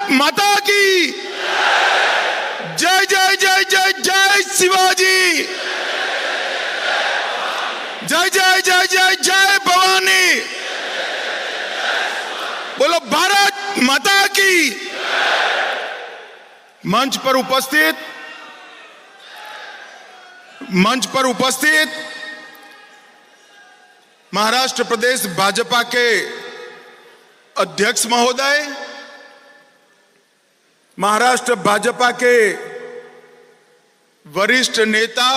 माता की जय जय जय जय जय शिवाजी, जय जय जय जय जय भवानी। बोलो भारत माता की। मंच पर उपस्थित महाराष्ट्र प्रदेश भाजपा के अध्यक्ष महोदय, महाराष्ट्र भाजपा के वरिष्ठ नेता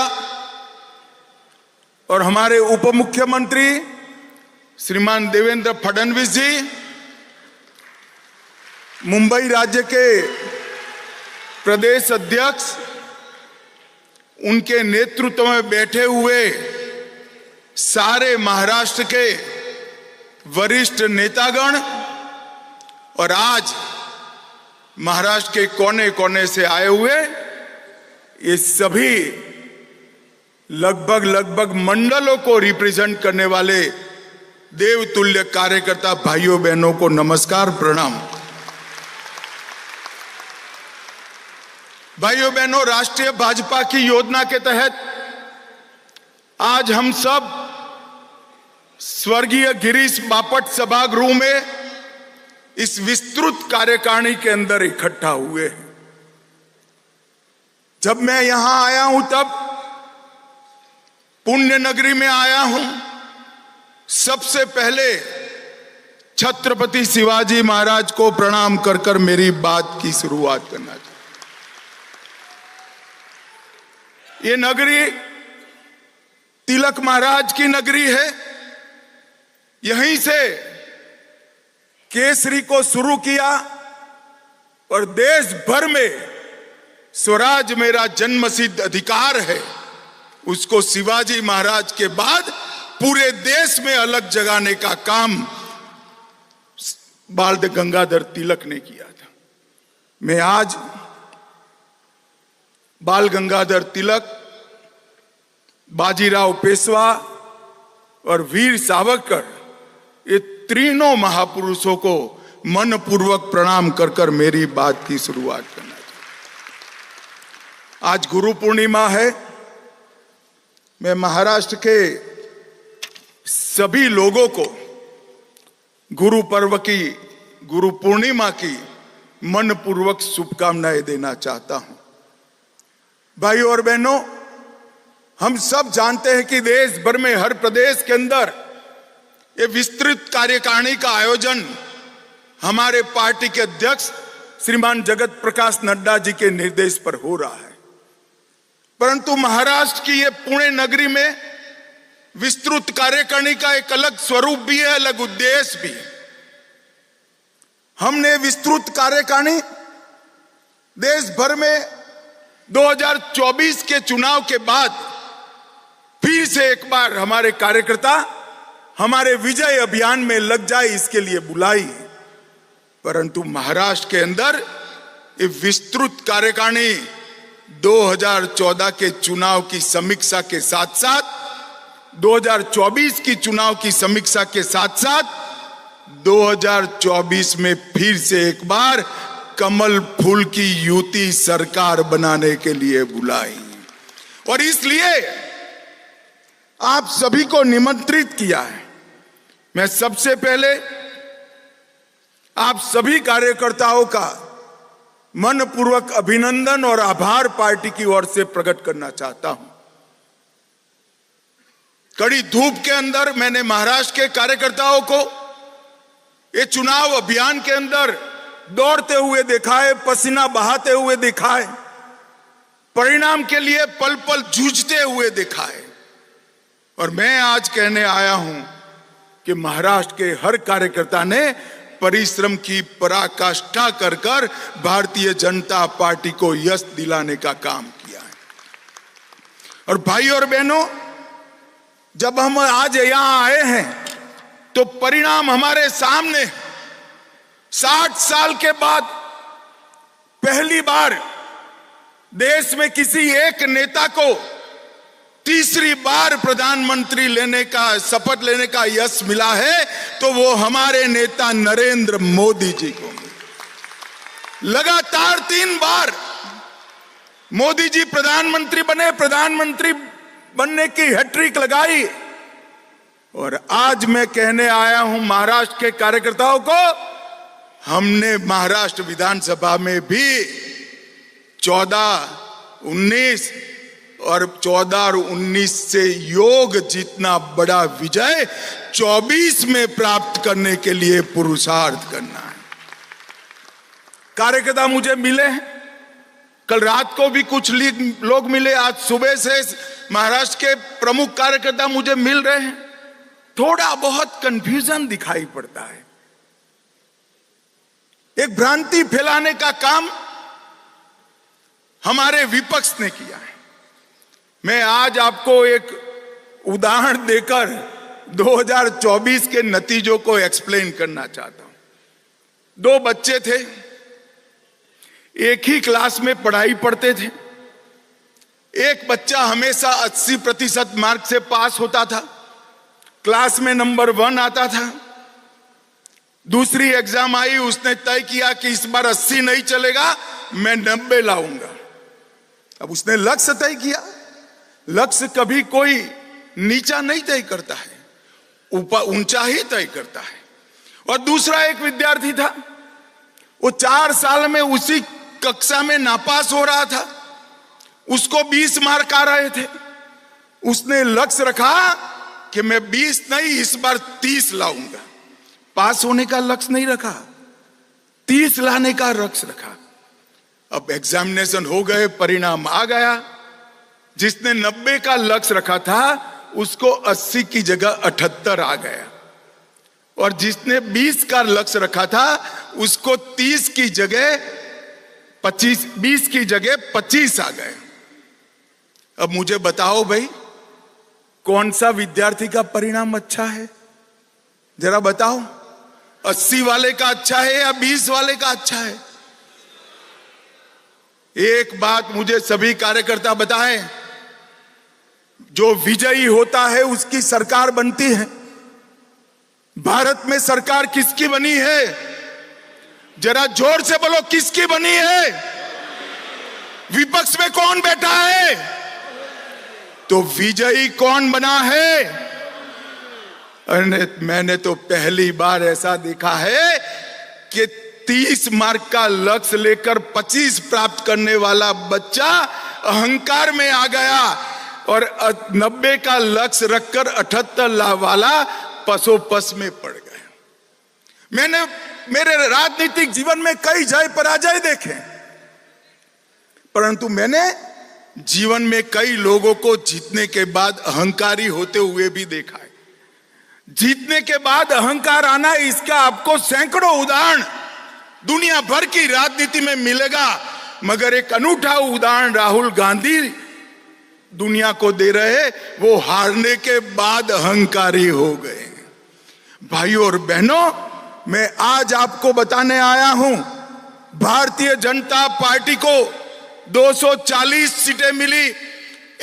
और हमारे उप मुख्यमंत्री श्रीमान देवेंद्र फडणवीस जी, मुंबई राज्य के प्रदेश अध्यक्ष, उनके नेतृत्व में बैठे हुए सारे महाराष्ट्र के वरिष्ठ नेतागण और आज महाराष्ट्र के कोने कोने से आए हुए ये सभी लगभग मंडलों को रिप्रेजेंट करने वाले देवतुल्य कार्यकर्ता भाइयों बहनों को नमस्कार, प्रणाम। भाइयों बहनों, राष्ट्रीय भाजपा की योजना के तहत आज हम सब स्वर्गीय गिरीश बापट सभागृह में इस विस्तृत कार्यकारिणी के अंदर इकट्ठा हुए हैं। जब मैं यहां आया हूं तब पुण्य नगरी में आया हूं, सबसे पहले छत्रपति शिवाजी महाराज को प्रणाम कर कर मेरी बात की शुरुआत करना चाहिए। ये नगरी तिलक महाराज की नगरी है। यहीं से केसरी को शुरू किया और देश भर में स्वराज मेरा जन्मसिद्ध अधिकार है, उसको शिवाजी महाराज के बाद पूरे देश में अलग जगाने का काम बाल गंगाधर तिलक ने किया था। मैं आज बाल गंगाधर तिलक, बाजीराव पेशवा और वीर सावरकर, ये तीनों महापुरुषों को मनपूर्वक प्रणाम कर कर मेरी बात की शुरुआत करना चाहिए। आज गुरु पूर्णिमा है। मैं महाराष्ट्र के सभी लोगों को गुरु पर्व की, गुरु पूर्णिमा की मनपूर्वक शुभकामनाएं देना चाहता हूं। भाइयों और बहनों, हम सब जानते हैं कि देश भर में हर प्रदेश के अंदर ये विस्तृत कार्यकारिणी का आयोजन हमारे पार्टी के अध्यक्ष श्रीमान जगत प्रकाश नड्डा जी के निर्देश पर हो रहा है। परंतु महाराष्ट्र की ये पुणे नगरी में विस्तृत कार्यकारिणी का एक अलग स्वरूप भी है, अलग उद्देश्य भी। हमने विस्तृत कार्यकारिणी देश भर में 2024 के चुनाव के बाद फिर से एक बार हमारे कार्यकर्ता हमारे विजय अभियान में लग जाए, इसके लिए बुलाई। परंतु महाराष्ट्र के अंदर ये विस्तृत कार्यकारिणी 2014 के चुनाव की समीक्षा के साथ साथ, 2024 की चुनाव की समीक्षा के साथ साथ 2024 में फिर से एक बार कमल फूल की युति सरकार बनाने के लिए बुलाई। और इसलिए आप सभी को निमंत्रित किया है। मैं सबसे पहले आप सभी कार्यकर्ताओं का मनपूर्वक अभिनंदन और आभार पार्टी की ओर से प्रकट करना चाहता हूं। कड़ी धूप के अंदर मैंने महाराष्ट्र के कार्यकर्ताओं को ये चुनाव अभियान के अंदर दौड़ते हुए देखा है, पसीना बहाते हुए देखा है, परिणाम के लिए पल पल जूझते हुए देखा है। और मैं आज कहने आया हूं कि महाराष्ट्र के हर कार्यकर्ता ने परिश्रम की पराकाष्ठा कर कर भारतीय जनता पार्टी को यश दिलाने का काम किया है। और भाई और बहनों, जब हम आज यहां आए हैं तो परिणाम हमारे सामने। 60 साल के बाद पहली बार देश में किसी एक नेता को तीसरी बार प्रधानमंत्री लेने का, शपथ लेने का यश मिला है, तो वो हमारे नेता नरेंद्र मोदी जी को। लगातार 3 बार मोदी जी प्रधानमंत्री बने, प्रधानमंत्री बनने की हैट्रिक लगाई। और आज मैं कहने आया हूं महाराष्ट्र के कार्यकर्ताओं को, हमने महाराष्ट्र विधानसभा में भी 14, 19 और 14 और 19 से योग जितना बड़ा विजय 24 में प्राप्त करने के लिए पुरुषार्थ करना है। कार्यकर्ता मुझे मिले हैं, कल रात को भी कुछ लोग मिले, आज सुबह से महाराष्ट्र के प्रमुख कार्यकर्ता मुझे मिल रहे हैं। थोड़ा बहुत कंफ्यूजन दिखाई पड़ता है, एक भ्रांति फैलाने का काम हमारे विपक्ष ने किया है। मैं आज आपको एक उदाहरण देकर 2024 के नतीजों को एक्सप्लेन करना चाहता हूं। 2 बच्चे थे, एक ही क्लास में पढ़ाई पढ़ते थे। एक बच्चा हमेशा 80% मार्क से पास होता था, क्लास में नंबर 1 आता था। दूसरी एग्जाम आई, उसने तय किया कि इस बार 80 नहीं चलेगा, मैं 90 लाऊंगा। अब उसने लक्ष्य तय किया। लक्ष्य कभी कोई नीचा नहीं तय करता है, ऊपर ऊंचा ही तय करता है। और दूसरा एक विद्यार्थी था, वो 4 साल में उसी कक्षा में नापास हो रहा था, उसको 20 मार्क आ रहे थे। उसने लक्ष्य रखा कि मैं 20 नहीं, इस बार 30 लाऊंगा। पास होने का लक्ष्य नहीं रखा, 30 लाने का लक्ष्य रखा। अब एग्जामिनेशन हो गए, परिणाम आ गया। जिसने 90 का लक्ष्य रखा था उसको 80 की जगह 78 आ गया, और जिसने 20 का लक्ष्य रखा था उसको 30 की जगह 25, 20 की जगह 25 आ गए। अब मुझे बताओ भाई, कौन सा विद्यार्थी का परिणाम अच्छा है? जरा बताओ, 80 वाले का अच्छा है या 20 वाले का अच्छा है? एक बात मुझे सभी कार्यकर्ता बताएं, जो विजयी होता है उसकी सरकार बनती है। भारत में सरकार किसकी बनी है? जरा जोर से बोलो, किसकी बनी है? विपक्ष में कौन बैठा है? तो विजयी कौन बना है? मैंने तो पहली बार ऐसा देखा है कि 30 मार्क का लक्ष्य लेकर 25 प्राप्त करने वाला बच्चा अहंकार में आ गया, और 90 का लक्ष्य रखकर 78 वाला पसोपस में पड़ गया। मैंने मेरे राजनीतिक जीवन में कई जय पराजय देखे, परंतु मैंने जीवन में कई लोगों को जीतने के बाद अहंकारी होते हुए भी देखा है। जीतने के बाद अहंकार आना, इसका आपको सैकड़ों उदाहरण दुनिया भर की राजनीति में मिलेगा, मगर एक अनूठा उदाहरण राहुल गांधी दुनिया को दे रहे, वो हारने के बाद अहंकारी हो गए। भाइयों और बहनों, मैं आज आपको बताने आया हूं, भारतीय जनता पार्टी को 240 सीटें मिली,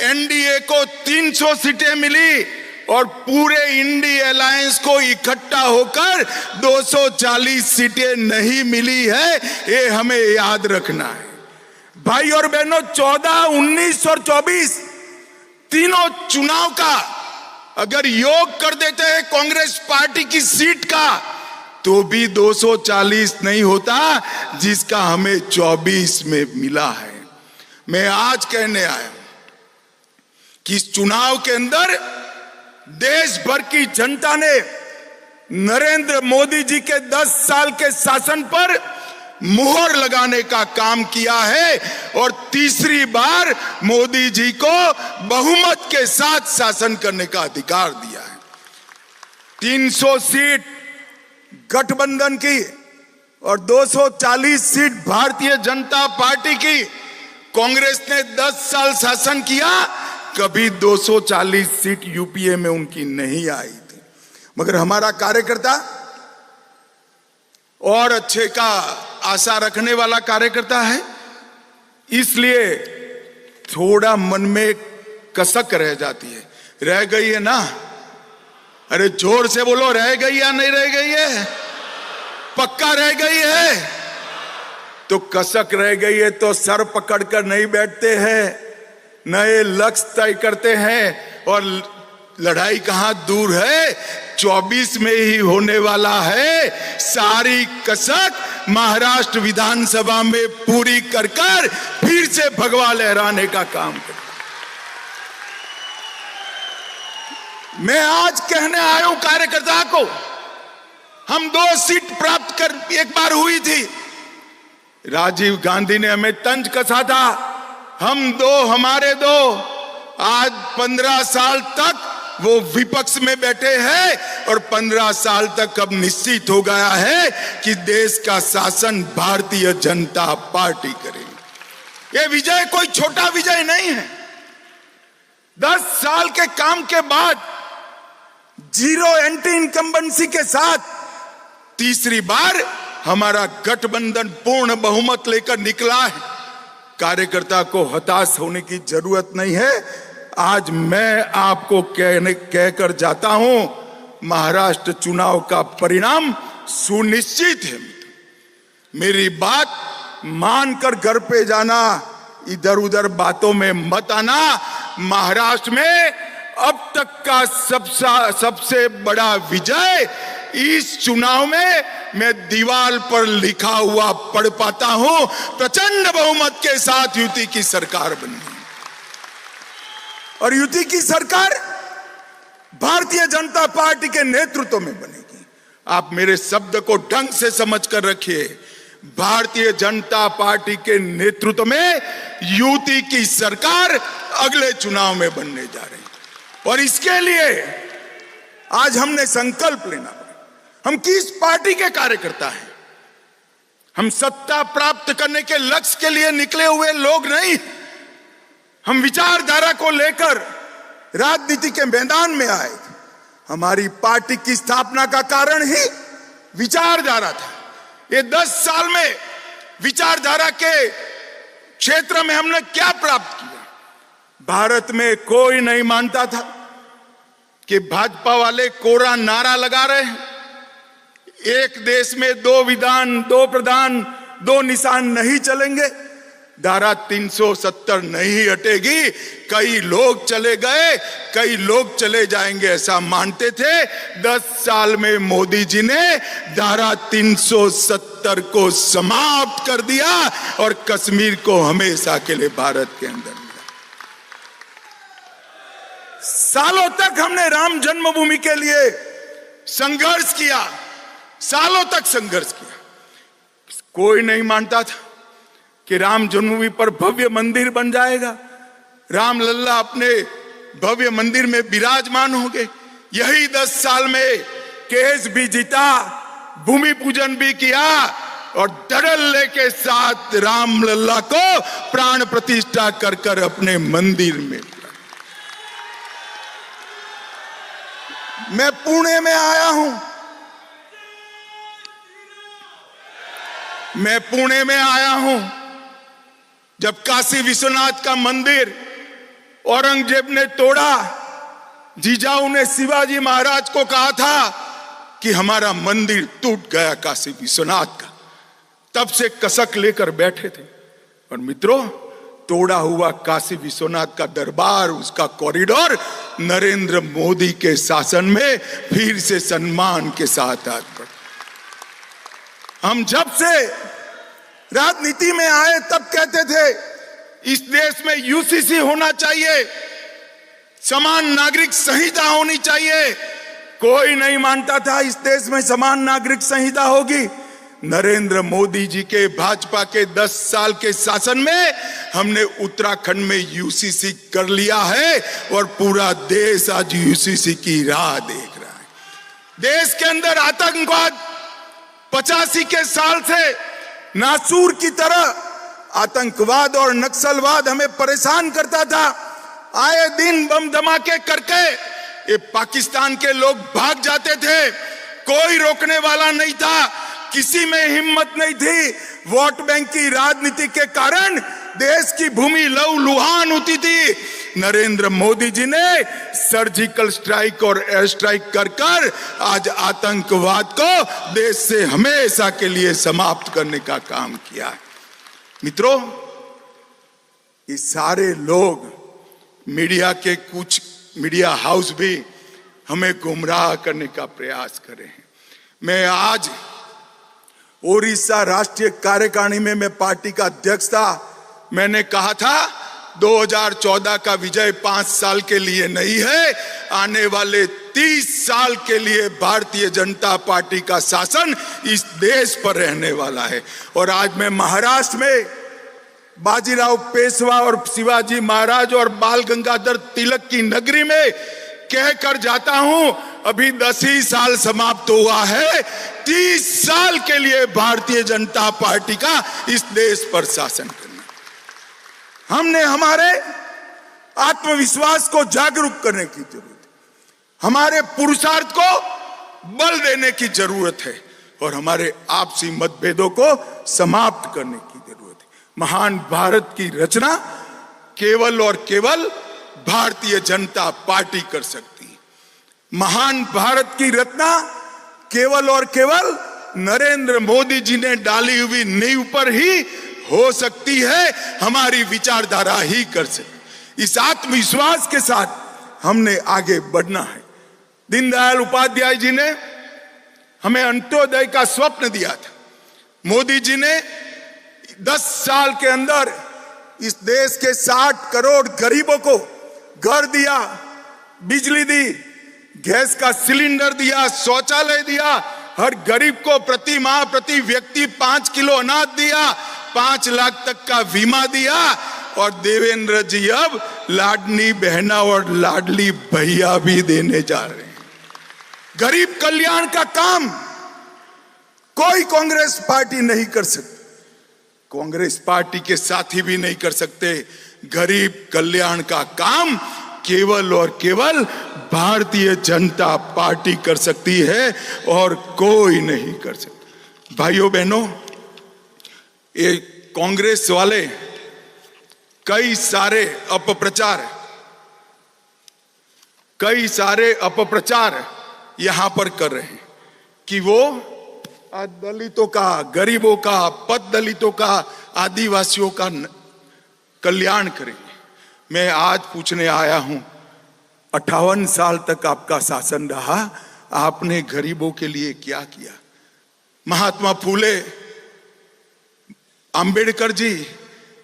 एनडीए को 300 सीटें मिली, और पूरे इंडी अलायंस को इकट्ठा होकर 240 सीटें नहीं मिली है, ये हमें याद रखना है। भाई और बहनों, 14, 19 और 24 तीनों चुनाव का अगर योग कर देते हैं कांग्रेस पार्टी की सीट का, तो भी 240 नहीं होता जिसका हमें 24 में मिला है। मैं आज कहने आया कि इस चुनाव के अंदर देश भर की जनता ने नरेंद्र मोदी जी के 10 साल के शासन पर मुहर लगाने का काम किया है, और तीसरी बार मोदी जी को बहुमत के साथ शासन करने का अधिकार दिया है। 300 सीट गठबंधन की और 240 सीट भारतीय जनता पार्टी की। कांग्रेस ने 10 साल शासन किया, कभी 240 सीट यूपीए में उनकी नहीं आई थी। मगर हमारा कार्यकर्ता और अच्छे का आशा रखने वाला कार्यकर्ता है, इसलिए थोड़ा मन में कसक रह जाती है। रह गई है ना? अरे जोर से बोलो, रह गई या नहीं रह गई है? पक्का रह गई है? तो कसक रह गई है तो सर पकड़कर नहीं बैठते हैं, नए लक्ष्य तय करते हैं। और लड़ाई कहां दूर है, 24 में ही होने वाला है। सारी कसक महाराष्ट्र विधानसभा में पूरी कर फिर से भगवा लहराने का काम कर। मैं आज कहने आया हूं कार्यकर्ता को, हम 2 सीट प्राप्त कर एक बार हुई थी, राजीव गांधी ने हमें तंज कसा था, हम 2 हमारे 2। आज 15 साल तक वो विपक्ष में बैठे हैं और 15 साल तक अब निश्चित हो गया है कि देश का शासन भारतीय जनता पार्टी करेगी। ये विजय कोई छोटा विजय नहीं है। 10 साल के काम के बाद 0 एंटी इनकम्बेंसी के साथ तीसरी बार हमारा गठबंधन पूर्ण बहुमत लेकर निकला है। कार्यकर्ता को हताश होने की जरूरत नहीं है। आज मैं आपको कहकर जाता हूं, महाराष्ट्र चुनाव का परिणाम सुनिश्चित है। मेरी बात मानकर घर पे जाना, इधर उधर बातों में मत आना। महाराष्ट्र में अब तक का सबसे बड़ा विजय इस चुनाव में मैं दीवार पर लिखा हुआ पढ़ पाता हूं, प्रचंड बहुमत के साथ युति की सरकार बनी और युति की सरकार भारतीय जनता पार्टी के नेतृत्व में बनेगी। आप मेरे शब्द को ढंग से समझ कर रखिए, भारतीय जनता पार्टी के नेतृत्व में युति की सरकार अगले चुनाव में बनने जा रही है। और इसके लिए आज हमने संकल्प लेना, हम किस पार्टी के कार्यकर्ता हैं, हम सत्ता प्राप्त करने के लक्ष्य के लिए निकले हुए लोग नहीं। हम विचारधारा को लेकर राजनीति के मैदान में आए। हमारी पार्टी की स्थापना का कारण ही विचारधारा था। ये 10 साल में विचारधारा के क्षेत्र में हमने क्या प्राप्त किया? भारत में कोई नहीं मानता था कि भाजपा वाले कोरा नारा लगा रहे हैं, एक देश में 2 विधान 2 प्रधान 2 निशान नहीं चलेंगे, धारा 370 नहीं हटेगी। कई लोग चले गए, कई लोग चले जाएंगे ऐसा मानते थे। 10 साल में मोदी जी ने धारा 370 को समाप्त कर दिया और कश्मीर को हमेशा के लिए भारत के अंदर मिला। सालों तक हमने राम जन्मभूमि के लिए संघर्ष किया, सालों तक संघर्ष किया। कोई नहीं मानता था कि राम जन्मभूमि पर भव्य मंदिर बन जाएगा, राम लल्ला अपने भव्य मंदिर में विराजमान होंगे। यही 10 साल में केस भी जीता, भूमि पूजन भी किया और धड़ल्ले के साथ राम लल्ला को प्राण प्रतिष्ठा कर कर अपने मंदिर में। मैं पुणे में आया हूं, मैं पुणे में आया हूं जब काशी विश्वनाथ का मंदिर औरंगजेब ने तोड़ा। जीजाऊ ने शिवाजी महाराज को कहा था कि हमारा मंदिर टूट गया काशी विश्वनाथ का, तब से कसक लेकर बैठे थे। और मित्रों, तोड़ा हुआ काशी विश्वनाथ का दरबार, उसका कॉरिडोर नरेंद्र मोदी के शासन में फिर से सम्मान के साथ आज बढ़ा। हम जब से राजनीति में आए तब कहते थे इस देश में यूसीसी होना चाहिए, समान नागरिक संहिता होनी चाहिए। कोई नहीं मानता था इस देश में समान नागरिक संहिता होगी। नरेंद्र मोदी जी के भाजपा के 10 साल के शासन में हमने उत्तराखंड में यूसीसी कर लिया है और पूरा देश आज यूसीसी की राह देख रहा है। देश के अंदर आतंकवाद 85 के साल से नासूर की तरह आतंकवाद और नक्सलवाद हमें परेशान करता था। आए दिन बम धमाके करके ये पाकिस्तान के लोग भाग जाते थे, कोई रोकने वाला नहीं था, किसी में हिम्मत नहीं थी। वोट बैंक की राजनीति के कारण देश की भूमि लहूलुहान होती थी। नरेंद्र मोदी जी ने सर्जिकल स्ट्राइक और एयर स्ट्राइक कर कर आज आतंकवाद को देश से हमेशा के लिए समाप्त करने का काम किया है। मित्रों, ये सारे लोग, मीडिया के कुछ मीडिया हाउस भी हमें गुमराह करने का प्रयास कर रहे हैं। मैं आज ओडिशा राष्ट्रीय कार्यकारिणी में मैं पार्टी का अध्यक्ष था। मैंने कहा था 2014 का विजय 5 साल के लिए नहीं है, आने वाले 30 साल के लिए भारतीय जनता पार्टी का शासन इस देश पर रहने वाला है। और आज मैं महाराष्ट्र में बाजीराव पेशवा और शिवाजी महाराज और बाल गंगाधर तिलक की नगरी में कहकर जाता हूं, अभी 10 ही साल समाप्त हुआ है, 30 साल के लिए भारतीय जनता पार्टी का इस देश पर शासन करना। हमने हमारे आत्मविश्वास को जागरूक करने की जरूरत है, हमारे पुरुषार्थ को बल देने की जरूरत है और हमारे आपसी मतभेदों को समाप्त करने की जरूरत है। महान भारत की रचना केवल और केवल भारतीय जनता पार्टी कर सकती है। महान भारत की रचना केवल और केवल नरेंद्र मोदी जी ने डाली हुई नींव पर ही हो सकती है, हमारी विचारधारा ही कर सकती। इस आत्मविश्वास के साथ हमने आगे बढ़ना है। दीनदयाल उपाध्याय जी ने हमें अंत्योदय का स्वप्न दिया था। मोदी जी ने 10 साल के अंदर इस देश के 60 करोड़ गरीबों को घर दिया, बिजली दी, गैस का सिलेंडर दिया, शौचालय दिया, हर गरीब को प्रति माह प्रति व्यक्ति 5 किलो अनाज दिया, 5 लाख तक का बीमा दिया और देवेंद्र जी अब लाडली बहना और लाडली भैया भी देने जा रहे हैं। गरीब कल्याण का काम कोई कांग्रेस पार्टी नहीं कर सकती, कांग्रेस पार्टी के साथी भी नहीं कर सकते। गरीब कल्याण का काम केवल और केवल भारतीय जनता पार्टी कर सकती है और कोई नहीं कर सकता। भाइयों बहनों, ये कांग्रेस वाले कई सारे अपप्रचार यहां पर कर रहे हैं कि वो दलितों का, गरीबों का, पद दलितों का, आदिवासियों का कल्याण करेंगे। मैं आज पूछने आया हूं, 58 साल तक आपका शासन रहा, आपने गरीबों के लिए क्या किया? महात्मा फूले, अंबेडकर जी,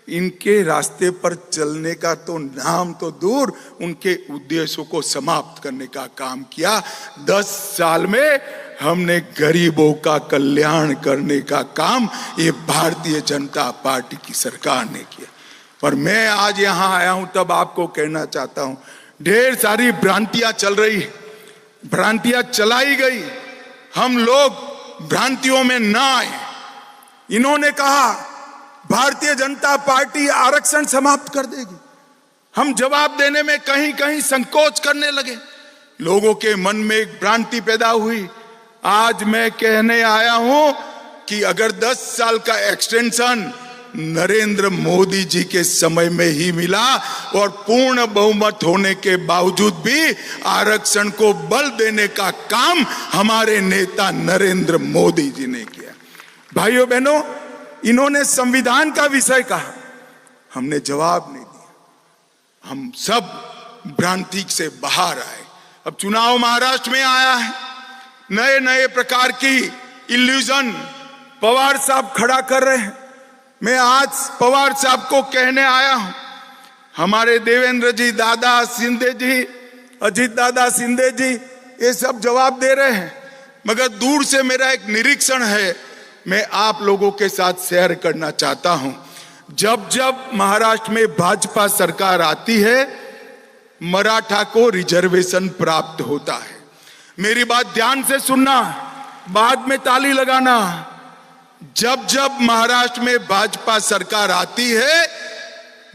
इनके रास्ते पर चलने का तो नाम तो दूर, उनके उद्देश्यों को समाप्त करने का काम किया। 10 साल में हमने गरीबों का कल्याण करने का काम ये भारतीय जनता पार्टी की सरकार ने किया। और मैं आज यहां आया हूं तब आपको कहना चाहता हूं, ढेर सारी भ्रांतियां चल रही, भ्रांतियां चलाई गई, हम लोग भ्रांतियों में ना आए। इन्होंने कहा भारतीय जनता पार्टी आरक्षण समाप्त कर देगी, हम जवाब देने में कहीं कहीं संकोच करने लगे, लोगों के मन में एक भ्रांति पैदा हुई। आज मैं कहने आया हूं कि अगर 10 साल का एक्सटेंशन नरेंद्र मोदी जी के समय में ही मिला और पूर्ण बहुमत होने के बावजूद भी आरक्षण को बल देने का काम हमारे नेता नरेंद्र मोदी जी ने किया। भाइयों बहनों, इन्होंने संविधान का विषय कहा, हमने जवाब नहीं दिया, हम सब भ्रांति से बाहर आए। अब चुनाव महाराष्ट्र में आया है, नए नए प्रकार की इल्यूजन पवार साहब खड़ा कर रहे हैं। मैं आज पवार साहब को कहने आया हूं, हमारे देवेंद्र जी, दादा शिंदे जी, अजीत दादा शिंदे जी, ये सब जवाब दे रहे हैं, मगर दूर से मेरा एक निरीक्षण है, मैं आप लोगों के साथ शेयर करना चाहता हूं। जब जब महाराष्ट्र में भाजपा सरकार आती है, मराठा को रिजर्वेशन प्राप्त होता है। मेरी बात ध्यान से सुनना, बाद में ताली लगाना। जब जब महाराष्ट्र में भाजपा सरकार आती है,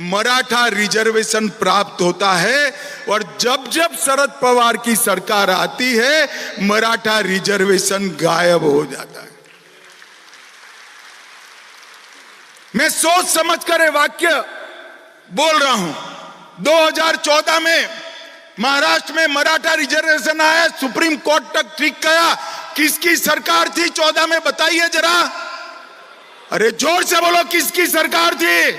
मराठा रिजर्वेशन प्राप्त होता है, और जब जब शरद पवार की सरकार आती है, मराठा रिजर्वेशन गायब हो जाता है। मैं सोच समझ कर ये वाक्य बोल रहा हूं। 2014 में महाराष्ट्र में मराठा रिजर्वेशन आया, सुप्रीम कोर्ट तक ठीक गया। किसकी सरकार थी 14 में, बताइए जरा। अरे जोर से बोलो, किसकी सरकार थी?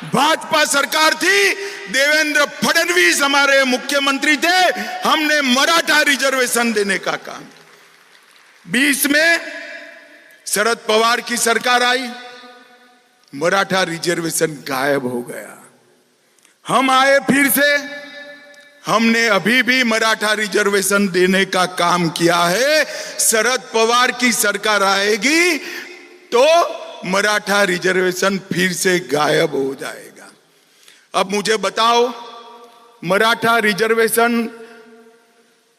भाजपा सरकार थी। देवेंद्र फडणवीस हमारे मुख्यमंत्री थे। हमने मराठा रिजर्वेशन देने का काम। 20 में शरद पवार की सरकार आई, मराठा रिजर्वेशन गायब हो गया। हम आए फिर से, हमने अभी भी मराठा रिजर्वेशन देने का काम किया है। शरद पवार की सरकार आएगी तो मराठा रिजर्वेशन फिर से गायब हो जाएगा। अब मुझे बताओ, मराठा रिजर्वेशन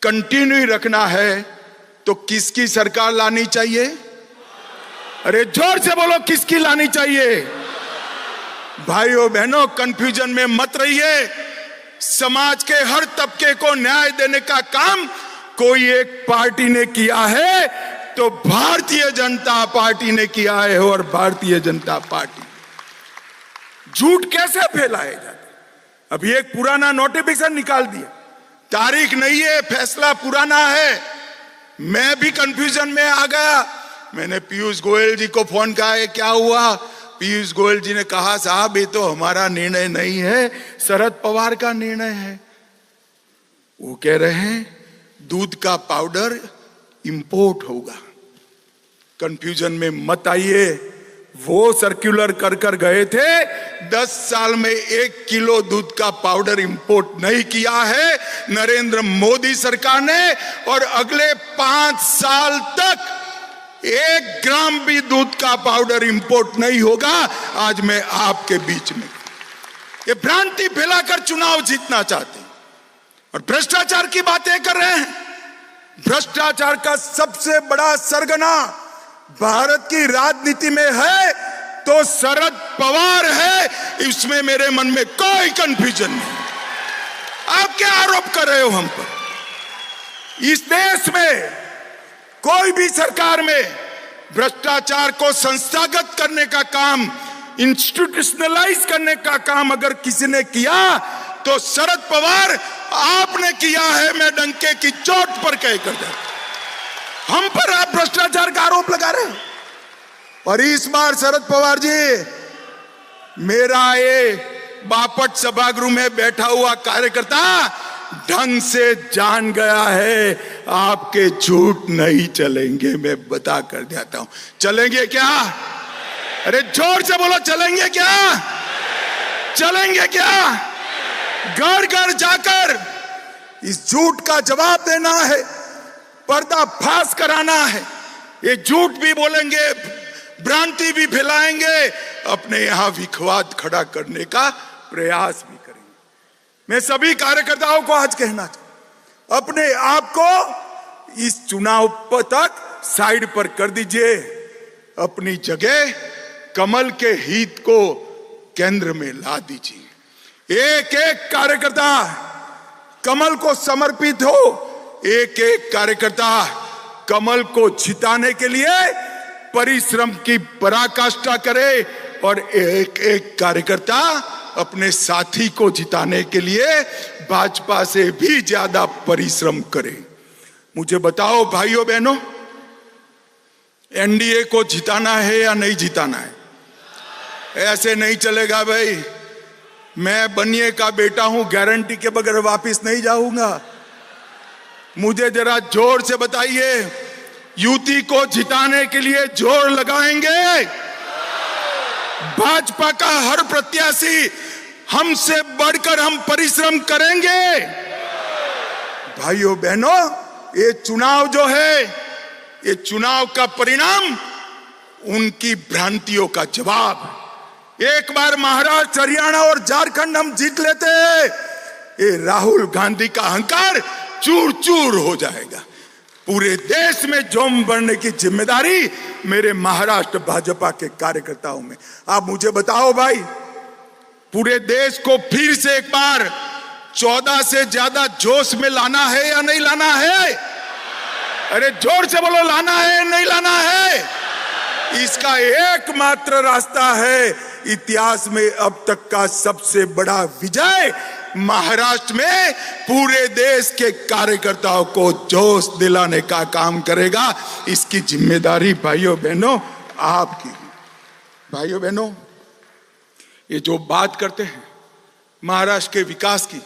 कंटिन्यू रखना है तो किसकी सरकार लानी चाहिए? अरे जोर से बोलो, किसकी लानी चाहिए? भाइयों बहनों, कंफ्यूजन में मत रहिए। समाज के हर तबके को न्याय देने का काम कोई एक पार्टी ने किया है तो भारतीय जनता पार्टी ने किया है। और भारतीय जनता पार्टी झूठ कैसे फैलाए जाते? अभी एक पुराना नोटिफिकेशन निकाल दिया, तारीख नहीं है, फैसला पुराना है। मैं भी कंफ्यूजन में आ गया। मैंने पीयूष गोयल जी को फोन किया, है क्या हुआ? पीयूष गोयल जी ने कहा, साहब ये तो हमारा निर्णय नहीं है, शरद पवार का निर्णय है। वो कह रहे हैं दूध का पाउडर इंपोर्ट होगा। कंफ्यूजन में मत आइए। वो सर्कुलर कर गए थे, 10 साल में 1 किलो दूध का पाउडर इंपोर्ट नहीं किया है नरेंद्र मोदी सरकार ने। और अगले 5 साल तक 1 ग्राम भी दूध का पाउडर इंपोर्ट नहीं होगा। आज मैं आपके बीच में ये भ्रांति फैलाकर चुनाव जीतना चाहते हैं और भ्रष्टाचार की बातें कर रहे हैं। भ्रष्टाचार का सबसे बड़ा सरगना भारत की राजनीति में है तो शरद पवार है। इसमें मेरे मन में कोई कंफ्यूजन नहीं। आप क्या आरोप कर रहे हो हम पर? इस देश में कोई भी सरकार में भ्रष्टाचार को संस्थागत करने का काम, इंस्टीट्यूशनलाइज करने का काम अगर किसी ने किया तो शरद पवार आपने किया है। मैं डंके की चोट पर कह कर जाता, हम पर आप भ्रष्टाचार का आरोप लगा रहे हैं। और इस बार शरद पवार जी, मेरा ये बापट सभागृह में बैठा हुआ कार्यकर्ता ढंग से जान गया है, आपके झूठ नहीं चलेंगे। मैं बता कर देता हूं, चलेंगे क्या? अरे जोर से बोलो, चलेंगे क्या? चलेंगे क्या? घर घर जाकर इस झूठ का जवाब देना है, पर्दाफाश कराना है। ये झूठ भी बोलेंगे, भ्रांति भी फैलाएंगे, अपने यहां विखवाद खड़ा करने का प्रयास भी करेंगे। मैं सभी कार्यकर्ताओं को आज कहना चाहता हूं, अपने आप को इस चुनाव तक साइड पर कर दीजिए। अपनी जगह कमल के हित को केंद्र में ला दीजिए। एक एक कार्यकर्ता कमल को समर्पित हो। एक एक कार्यकर्ता कमल को जिताने के लिए परिश्रम की पराकाष्ठा करे और एक एक कार्यकर्ता अपने साथी को जिताने के लिए भाजपा से भी ज्यादा परिश्रम करे। मुझे बताओ भाइयों बहनों, एनडीए को जिताना है या नहीं जिताना है? ऐसे नहीं चलेगा भाई। मैं बनिए का बेटा हूं, गारंटी के बगैर वापस नहीं जाऊंगा। मुझे जरा जोर से बताइए, युति को जिताने के लिए जोर लगाएंगे? भाजपा का हर प्रत्याशी हमसे बढ़कर हम परिश्रम करेंगे। भाइयों बहनों, ये चुनाव जो है, ये चुनाव का परिणाम उनकी भ्रांतियों का जवाब। एक बार महाराष्ट्र, हरियाणा और झारखंड हम जीत लेते हैं, ये राहुल गांधी का अहंकार चूर चूर हो जाएगा। पूरे देश में जोम बढ़ने की जिम्मेदारी मेरे महाराष्ट्र भाजपा के कार्यकर्ताओं में। आप मुझे बताओ भाई, पूरे देश को फिर से एक बार 14 से ज्यादा जोश में लाना है या नहीं लाना है? अरे जोर से बोलो, लाना है नहीं लाना है? इसका एकमात्र रास्ता है इतिहास में अब तक का सबसे बड़ा विजय। महाराष्ट्र में पूरे देश के कार्यकर्ताओं को जोश दिलाने का काम करेगा। इसकी जिम्मेदारी भाइयों बहनों आपकी। भाइयों बहनों, ये जो बात करते हैं महाराष्ट्र के विकास की,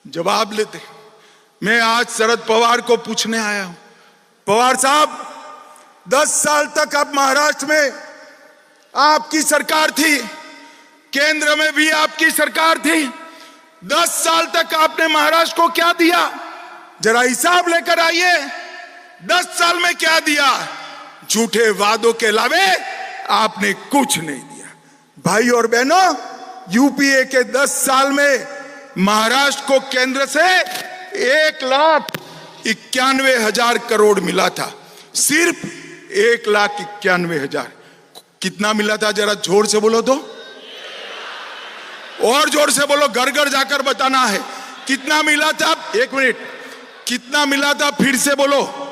जवाब लेते हैं। मैं आज शरद पवार को पूछने आया हूं, पवार साहब 10 साल तक आप महाराष्ट्र में आपकी सरकार थी, केंद्र में भी आपकी सरकार थी, 10 साल तक आपने महाराष्ट्र को क्या दिया? जरा हिसाब लेकर आइए, 10 साल में क्या दिया? झूठे वादों के अलावे आपने कुछ नहीं दिया। भाई और बहनों, यूपीए के 10 साल में महाराष्ट्र को केंद्र से 1,91,000 करोड़ मिला था, सिर्फ 1,91,000। कितना मिला था? जरा जोर से बोलो तो, और जोर से बोलो, घर घर जाकर बताना है कितना मिला था। 1 मिनट, कितना मिला था? फिर से बोलो।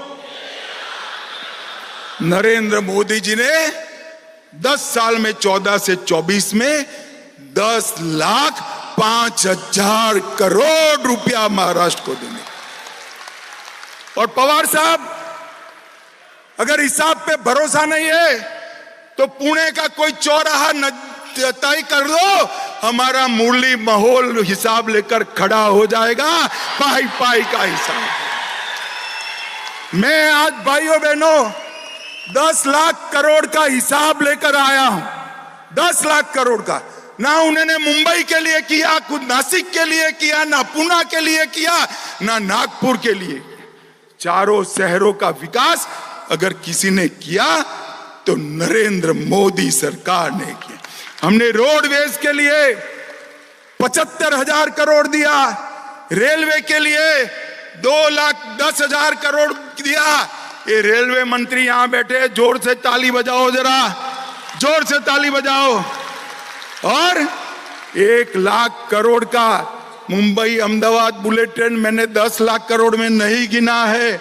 नरेंद्र मोदी जी ने 10 साल में 14 से 24 में 10,05,000 करोड़ रुपया महाराष्ट्र को देने। और पवार साहब, अगर हिसाब पे भरोसा नहीं है तो पुणे का कोई चौराहा तय कर दो, हमारा मुरली माहौल हिसाब लेकर खड़ा हो जाएगा, पाई पाई का हिसाब। मैं आज भाइयों बहनों 10 लाख करोड़ का हिसाब लेकर आया हूं, 10 लाख करोड़ का। ना उन्होंने मुंबई के लिए किया, खुद नासिक के लिए किया, ना पुणे के लिए किया, ना नागपुर के लिए किया। चारों शहरों का विकास अगर किसी ने किया तो नरेंद्र मोदी सरकार ने किया। हमने रोडवेज के लिए 75,000 करोड़ दिया, रेलवे के लिए 2,10,000 करोड़ दिया। ये रेलवे मंत्री यहां बैठे, जोर से ताली बजाओ, जरा जोर से ताली बजाओ। और 1,00,000 करोड़ का मुंबई अहमदाबाद बुलेट ट्रेन मैंने 10 लाख करोड़ में नहीं गिना है।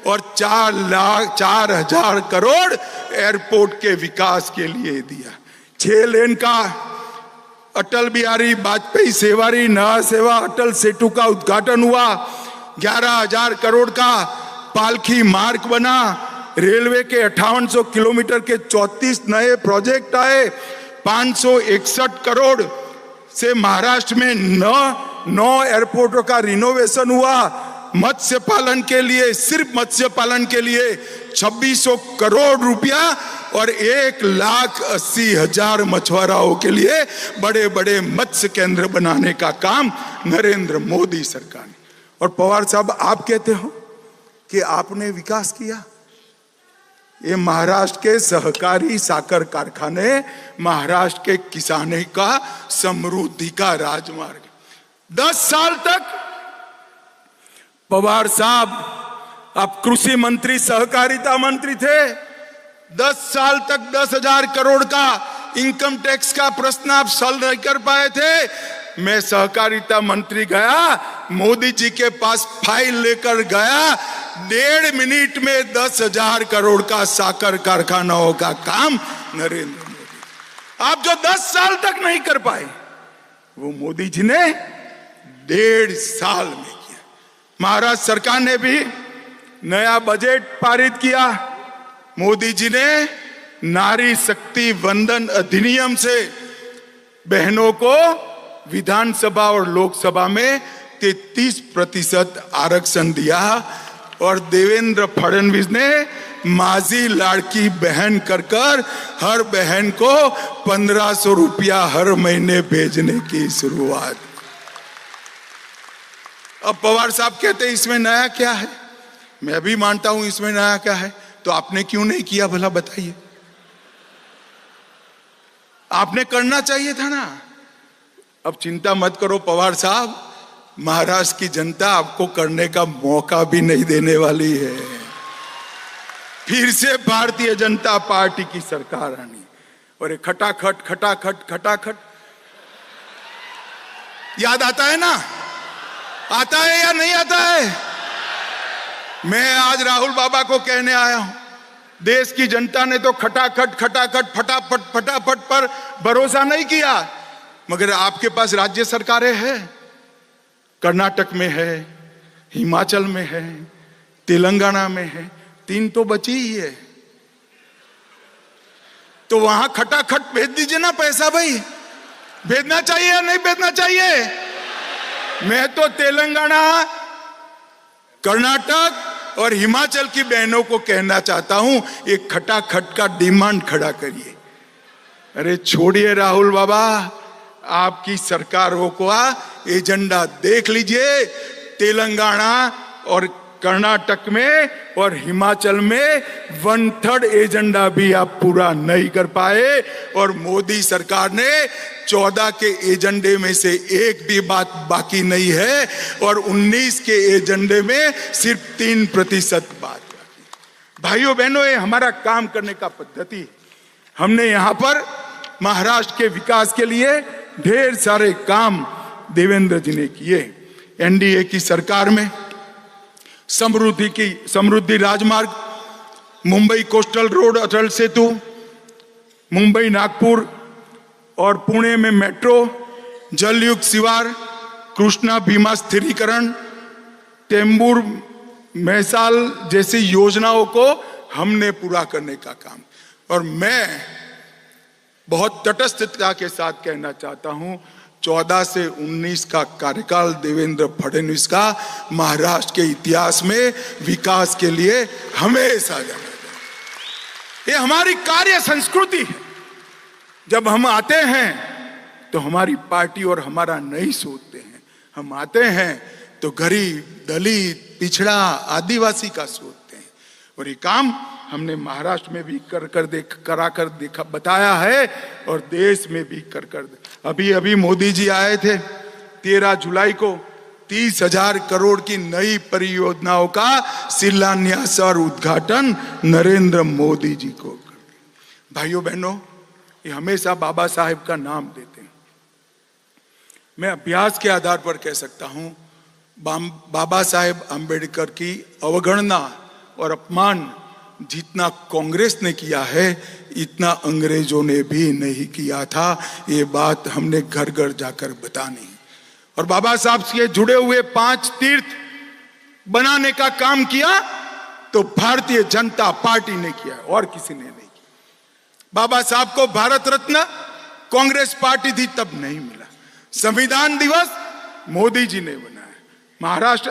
और 4,04,000 करोड़ एयरपोर्ट के विकास के लिए दिया। 6 लेन का अटल बिहारी वाजपेयी सेवारी नया सेवा अटल सेतु का उद्घाटन हुआ। 11,000 करोड़ का पालखी मार्ग बना। रेलवे के 5800 किलोमीटर के 34 नए प्रोजेक्ट आए। 561 करोड़ से महाराष्ट्र में 9 एयरपोर्टों का रिनोवेशन हुआ। मत्स्य पालन के लिए, सिर्फ मत्स्य पालन के लिए 2600 करोड़ रुपया और 1,80,000 मछुआरों के लिए बड़े बड़े मत्स्य केंद्र बनाने का काम नरेंद्र मोदी सरकार ने। और पवार साहब, आप कहते हो कि आपने विकास किया। ये महाराष्ट्र के सहकारी साकर कारखाने, महाराष्ट्र के किसानों का समृद्धि का राजमार्ग। 10 साल तक पवार साहब आप कृषि मंत्री, सहकारिता मंत्री थे। 10 साल तक 10,000 करोड़ का इनकम टैक्स का प्रश्न आप सॉल्व नहीं कर पाए थे। मैं सहकारिता मंत्री गया, मोदी जी के पास फाइल लेकर गया, 1.5 मिनट में 10,000 करोड़ का साकर कारखानाओं का काम नरेंद्र मोदी। आप जो 10 साल तक नहीं कर पाए, वो मोदी जी ने 1.5 साल में किया। महाराष्ट्र सरकार ने भी नया बजट पारित किया। मोदी जी ने नारी शक्ति वंदन अधिनियम से बहनों को विधानसभा और लोकसभा में 33% आरक्षण दिया। और देवेंद्र फडणवीस ने माझी लाड़की बहन कर हर बहन को 1,500 रुपया हर महीने भेजने की शुरुआत। अब पवार साहब कहते हैं इसमें नया क्या है? मैं भी मानता हूं इसमें नया क्या है। तो आपने क्यों नहीं किया भला बताइए? आपने करना चाहिए था ना। अब चिंता मत करो पवार साहब, महाराष्ट्र की जनता आपको करने का मौका भी नहीं देने वाली है। फिर से भारतीय जनता पार्टी की सरकार आनी। और खटाखट खटाखट खटाखट याद आता है ना? आता है या नहीं आता है? मैं आज राहुल बाबा को कहने आया हूं, देश की जनता ने तो खटाखट खटाखट फटाफट फटाफट पर भरोसा नहीं किया, मगर आपके पास राज्य सरकारें हैं। कर्नाटक में है, हिमाचल में है, तेलंगाना में है, 3 तो बची ही है। तो वहां खटाखट भेज दीजिए ना पैसा भाई। भेजना चाहिए या नहीं भेजना चाहिए? मैं तो तेलंगाना, कर्नाटक और हिमाचल की बहनों को कहना चाहता हूं, एक खटाखट का डिमांड खड़ा करिए। अरे छोड़िए राहुल बाबा, आपकी सरकारों को एजेंडा देख लीजिए। तेलंगाना और कर्नाटक में और हिमाचल में 1/3 एजेंडा भी आप पूरा नहीं कर पाए, और मोदी सरकार ने 14 के एजेंडे में से एक भी बात बाकी नहीं है, और 19 के एजेंडे में सिर्फ 3% बात बाकी। भाइयों बहनों, ये हमारा काम करने का पद्धति है। हमने यहां पर महाराष्ट्र के विकास के लिए ढेर सारे काम देवेंद्र जी ने किए। एनडीए की सरकार में समृद्धि राजमार्ग, मुंबई कोस्टल रोड अटल सेतु, मुंबई नागपुर और पुणे में मेट्रो, जलयुक्त शिवार, कृष्णा भीमा स्थिरीकरण, टेम्बूर मैसाल जैसी योजनाओं को हमने पूरा करने का काम। और मैं बहुत तटस्थता के साथ कहना चाहता हूं, 14 से 19 का कार्यकाल देवेंद्र फडणवीस का महाराष्ट्र के इतिहास में विकास के लिए हमेशा जाना जाए। ये हमारी कार्य संस्कृति है। जब हम आते हैं तो हमारी पार्टी और हमारा नहीं सोचते हैं। हम आते हैं तो गरीब, दलित, पिछड़ा, आदिवासी का सोचते हैं। और ये काम हमने महाराष्ट्र में भी करा कर देखा बताया है, और देश में भी कर अभी मोदी जी आए थे 13 जुलाई को 30,000 करोड़ की नई परियोजनाओं का शिलान्यास और उद्घाटन नरेंद्र मोदी जी को कर दिया। भाइयों बहनों, ये हमेशा बाबा साहेब का नाम देते हैं। मैं अभ्यास के आधार पर कह सकता हूं, बाबा साहेब आंबेडकर की अवगणना और अपमान जितना कांग्रेस ने किया है, इतना अंग्रेजों ने भी नहीं किया था। ये बात हमने घर घर जाकर बतानी। और बाबा साहब से जुड़े हुए 5 तीर्थ बनाने का काम किया तो भारतीय जनता पार्टी ने किया, और किसी ने नहीं किया। बाबा साहब को भारत रत्न कांग्रेस पार्टी थी तब नहीं मिला। संविधान दिवस मोदी जी ने बनाया। महाराष्ट्र,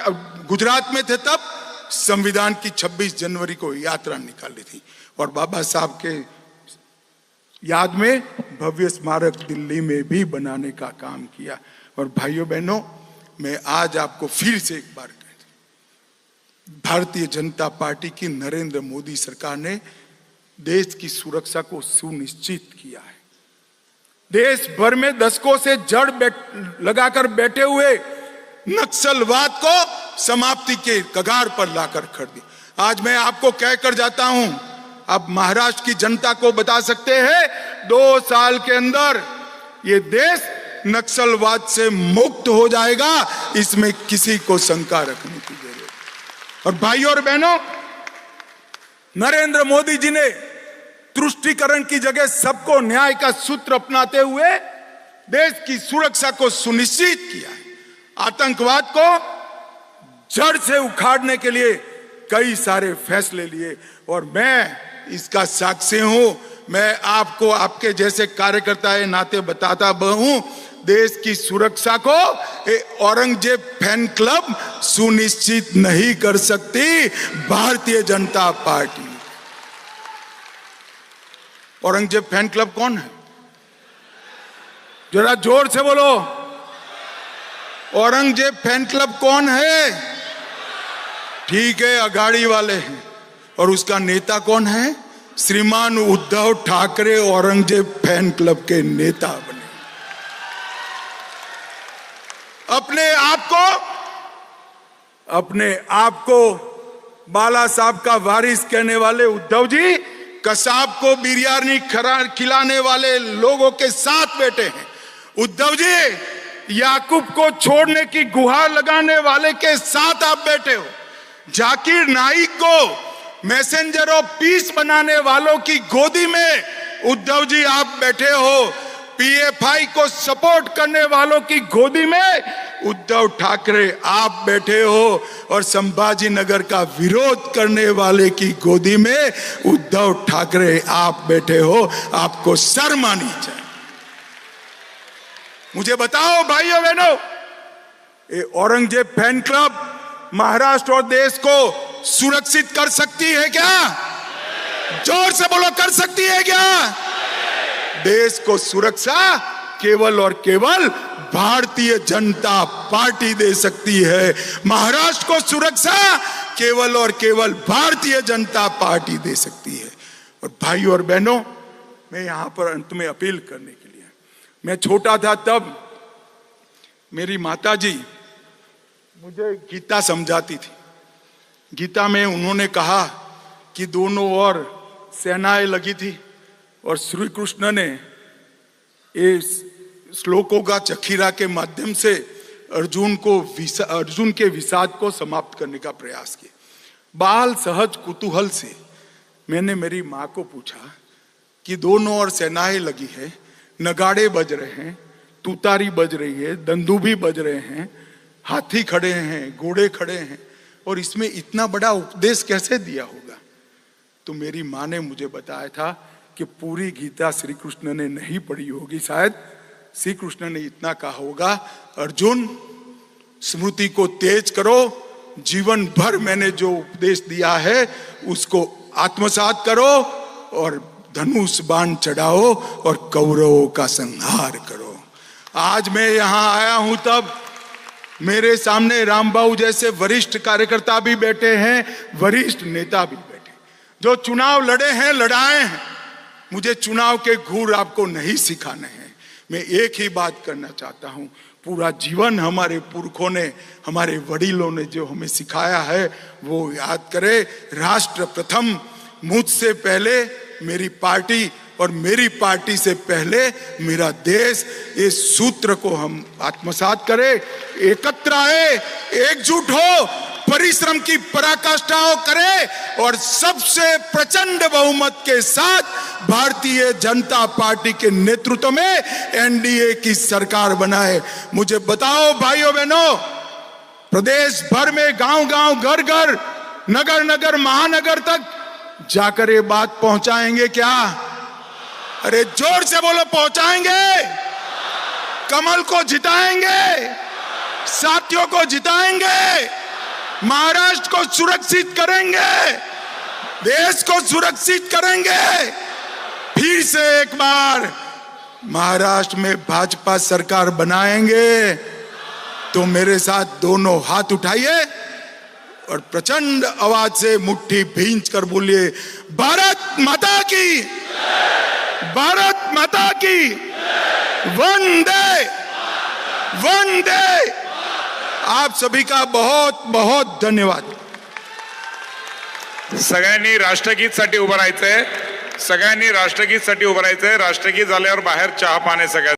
गुजरात में थे तब संविधान की 26 जनवरी को यात्रा निकाली थी, और बाबा साहब के याद में भव्य स्मारक दिल्ली में भी बनाने का काम किया। और भाइयों बहनों, मैं आज आपको फिर से एक बार कहता हूं, भारतीय जनता पार्टी की नरेंद्र मोदी सरकार ने देश की सुरक्षा को सुनिश्चित किया है। देश भर में दशकों से जड़ लगाकर बैठे हुए नक्सलवाद को समाप्ति के कगार पर लाकर खड़ दी। आज मैं आपको कहकर जाता हूं, अब महाराष्ट्र की जनता को बता सकते हैं, 2 साल के अंदर ये देश नक्सलवाद से मुक्त हो जाएगा। इसमें किसी को शंका रखने की जरूरत। और भाइयों और बहनों, नरेंद्र मोदी जी ने तुष्टीकरण की जगह सबको न्याय का सूत्र अपनाते हुए देश की सुरक्षा को सुनिश्चित किया है। आतंकवाद को जड़ से उखाड़ने के लिए कई सारे फैसले लिए, और मैं इसका साक्षी हूं। मैं आपको आपके जैसे कार्यकर्ता के नाते बताता हूं, देश की सुरक्षा को औरंगजेब फैन क्लब सुनिश्चित नहीं कर सकती, Bharatiya Janata party. Aurangzeb fan club कौन है? जरा जोर से बोलो। औरंगजेब फैन क्लब कौन है? ठीक है, अघाड़ी वाले हैं। और उसका नेता कौन है? श्रीमान उद्धव ठाकरे औरंगजेब फैन क्लब के नेता बने। अपने आप को बाला साहब का वारिस कहने वाले उद्धव जी कसाब को बिरयानी खिलाने वाले लोगों के साथ बैठे हैं। उद्धव जी याकूब को छोड़ने की गुहार लगाने वाले के साथ आप बैठे हो। जाकिर नाइक को मैसेंजर ऑफ पीस बनाने वालों की गोदी में उद्धव जी आप बैठे हो। पीएफआई को सपोर्ट करने वालों की गोदी में उद्धव ठाकरे आप बैठे हो और संभाजी नगर का विरोध करने वाले की गोदी में उद्धव ठाकरे आप बैठे हो। आपको शर्म आनी चाहिए। मुझे बताओ भाइयों बहनों, ये औरंगजेब फैन क्लब महाराष्ट्र और देश को सुरक्षित कर सकती है क्या? जोर से बोलो, कर सकती है क्या? देश को सुरक्षा केवल और केवल भारतीय जनता पार्टी दे सकती है। महाराष्ट्र को सुरक्षा केवल और केवल भारतीय जनता पार्टी दे सकती है। और भाइयों और बहनों, मैं यहां पर अंत में अपील करने के लिए, मैं छोटा था तब मेरी माताजी मुझे गीता समझाती थी। गीता में उन्होंने कहा कि दोनों ओर सेनाएं लगी थी और श्री कृष्ण ने इस श्लोकों का चखीरा के माध्यम से अर्जुन के विषाद को समाप्त करने का प्रयास किया। बाल सहज कुतूहल से मैंने मेरी माँ को पूछा कि दोनों ओर सेनाएं लगी है, नगाड़े बज रहे हैं, तुतारी बज रही है, दंदूभी बज रहे हैं, हाथी खड़े हैं, घोड़े खड़े हैं, और इसमें इतना बड़ा उपदेश कैसे दिया होगा? तो मेरी माँ ने मुझे बताया था कि पूरी गीता श्री कृष्ण ने नहीं पढ़ी होगी। शायद श्री कृष्ण ने इतना कहा होगा, अर्जुन स्मृति को तेज करो, जीवन भर मैंने जो उपदेश दिया है उसको आत्मसात करो और धनुष बाण चढ़ाओ और कौरवों का संहार करो। आज मैं यहां आया हूं तब मेरे सामने रामबाबू जैसे वरिष्ठ कार्यकर्ता भी बैठे हैं, वरिष्ठ नेता भी बैठे, जो चुनाव लड़े हैं, लड़ाए हैं। मुझे चुनाव के गुर आपको नहीं सिखाने हैं। मैं एक ही बात करना चाहता हूं, पूरा जीवन हमारे पुरखों ने, हमारे वडीलों ने जो हमें सिखाया है वो याद करें। राष्ट्र प्रथम, मुझसे पहले मेरी पार्टी और मेरी पार्टी से पहले मेरा देश, इस सूत्र को हम आत्मसात करें, एकत्र आए, एकजुट हो, परिश्रम की पराकाष्ठा करें और सबसे प्रचंड बहुमत के साथ भारतीय जनता पार्टी के नेतृत्व में एनडीए की सरकार बनाए। मुझे बताओ भाइयों बहनों, प्रदेश भर में गांव-गांव, घर-घर, नगर-नगर, महानगर तक जाकर ये बात पहुंचाएंगे क्या? अरे जोर से बोलो, पहुंचाएंगे? कमल को जिताएंगे, साथियों को जिताएंगे, महाराष्ट्र को सुरक्षित करेंगे, देश को सुरक्षित करेंगे। फिर से एक बार महाराष्ट्र में भाजपा सरकार बनाएंगे तो मेरे साथ दोनों हाथ उठाइए और प्रचंड आवाज से मुट्ठी भींच कर बोलिए, भारत माता की, भारत माता की, वंदे वंदे। आप सभी का बहुत बहुत धन्यवाद। सगळ्यांनी राष्ट्रगीत साठी उभं राहायचंय, सगळ्यांनी राष्ट्रगीत साठी उभं राहायचंय। राष्ट्रगीत झाल्यावर बाहेर चहा पाणी सगळ्या